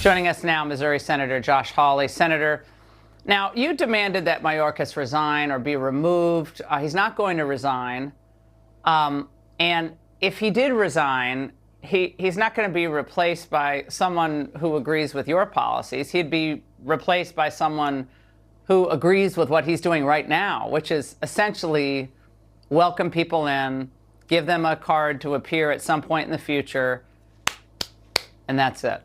Joining us now, Missouri Senator Josh Hawley. Senator, now you demanded that Mayorkas resign or be removed. He's not going to resign. And if he did resign, he's not going to be replaced by someone who agrees with your policies. He'd be replaced by someone who agrees with what he's doing right now, which is essentially welcome people in, give them a card to appear at some point in the future, and that's it.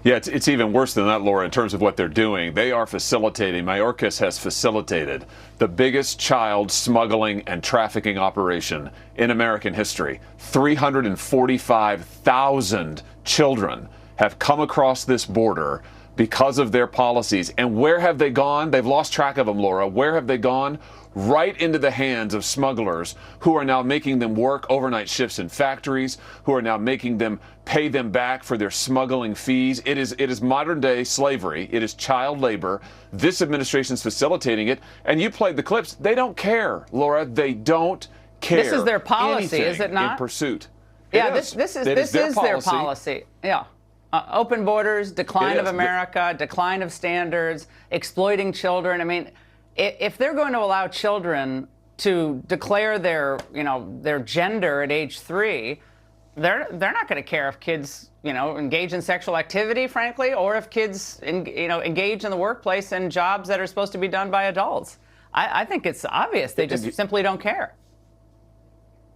Yeah, it's even worse than that, Laura, in terms of what they're doing. They are facilitating, Mayorkas has facilitated the biggest child smuggling and trafficking operation in American history. 345,000 children have come across this border because of their policies. And where have they gone? They've lost track of them, Laura. Where have they gone? Right into the hands of smugglers who are now making them work overnight shifts in factories, who are now making them pay them back for their smuggling fees. It is modern day slavery. It is child labor. This administration is facilitating it. And you played the clips. They don't care, Laura. They don't care. This is their policy, is it not? In pursuit. Yeah, this is their policy. Yeah. Open borders, decline of America, decline of standards, exploiting children. I mean, if they're going to allow children to declare their gender at age 3, they're not going to care if kids, engage in sexual activity, frankly, or if kids, engage in the workplace in jobs that are supposed to be done by adults. I think it's obvious. They just simply don't care.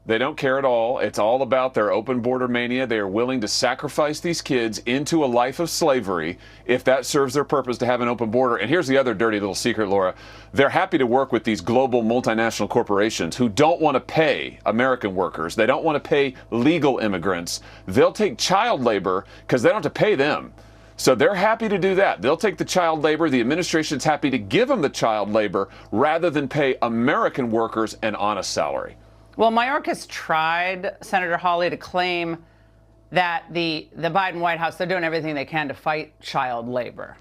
They don't care at all. It's all about their open border mania. They are willing to sacrifice these kids into a life of slavery if that serves their purpose to have an open border. And here's the other dirty little secret, Laura. They're happy to work with these global multinational corporations who don't want to pay American workers. They don't want to pay legal immigrants. They'll take child labor because they don't have to pay them. So they're happy to do that. They'll take the child labor. The administration's happy to give them the child labor rather than pay American workers an honest salary. Well, Mayorkas tried, Senator Hawley, to claim that the Biden White House, they're doing everything they can to fight child labor.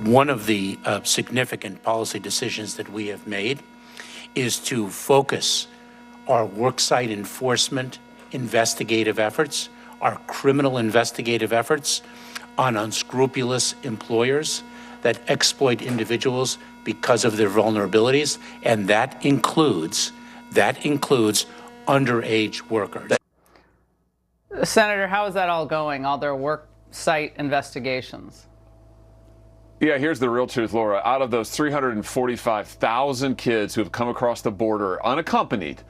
One of the significant policy decisions that we have made is to focus our worksite enforcement investigative efforts, our criminal investigative efforts on unscrupulous employers that exploit individuals because of their vulnerabilities, and that includes underage workers. Senator, how is that all going, all their work site investigations? Yeah, here's the real truth, Laura. Out of those 345,000 kids who have come across the border unaccompanied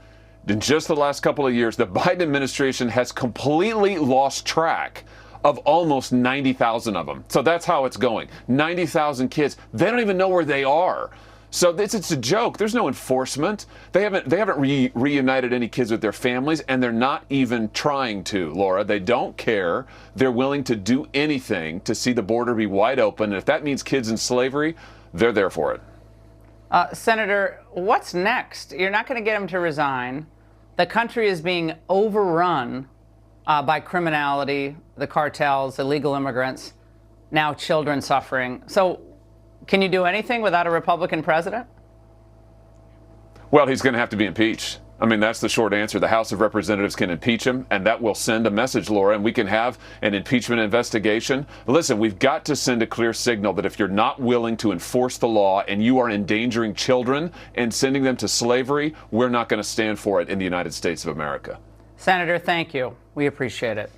in just the last couple of years, the Biden administration has completely lost track of almost 90,000 of them. So that's how it's going. 90,000 kids. They don't even know where they are. So it's a joke. There's no enforcement. They haven't reunited any kids with their families, and they're not even trying to, Laura. They don't care. They're willing to do anything to see the border be wide open. And if that means kids in slavery, they're there for it. Senator, what's next? You're not going to get him to resign. The country is being overrun by criminality, the cartels, illegal immigrants, now children suffering. So can you do anything without a Republican president? Well, he's going to have to be impeached. I mean, that's the short answer. The House of Representatives can impeach him, and that will send a message, Laura, and we can have an impeachment investigation. Listen, we've got to send a clear signal that if you're not willing to enforce the law and you are endangering children and sending them to slavery, we're not going to stand for it in the United States of America. Senator, thank you. We appreciate it.